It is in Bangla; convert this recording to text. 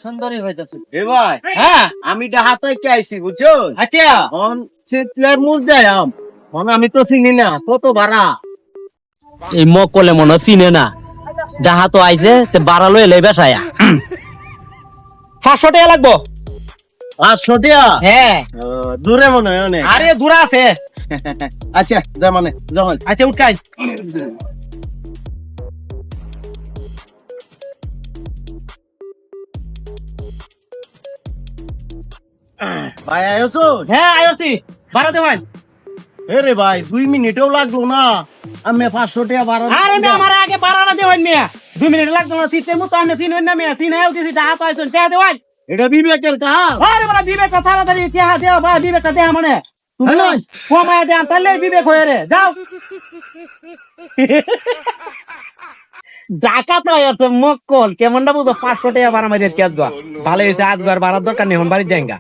সুন্দরী হইতাছে। এ ভাই হ্যাঁ আমি ডাহাতে কে আইছি বুঝছো? আচ্ছা অন চেতলার মুখ যাইম অন আমি তো চিনি না কত ভাড়া। এই মকলে মনে চিনে না যাহা তো আইছে তে বাড়ালো এলে বেসায়া 500 টাকা লাগবো 500 টাকা? হ্যাঁ দূরে মনে হয় অনেক। আরে দূরা আছে আচ্ছা যা মানে যখন আচ্ছা উঠকাই ভাই আয়োছো? হ্যাঁ আইছি বাড়াতে হয় এ রে ভাই 2 মিনিটও লাগলো না আমি 500 টাকা ভাড়া আরে মে আমার আগে বাড়াটা দেওয়ান মে 2 মিনিট লাগতো না সিটের মতো আমি চিনবেন না মে চিনে উঠেছি টাকা পাইছেন টাকা দেওয়ান এটা বিবেকের কাজ। আরে বড় বিবেক তাড়াতাড়ি টাকা দেও ভাই বিবেকটা দে আমনে তুমি হ্যালো। কমায় দেন তাহলে বিবেক হয়ে রে যাও ডাকাত আছে মক্কল কেমনটা বুঝো 500 টাকা ভাড়া মারিয়ে কে আজগা ভালো হয়েছে আজগার ভাড়ার দরকার নেই এখন বাড়ি দেঙ্গা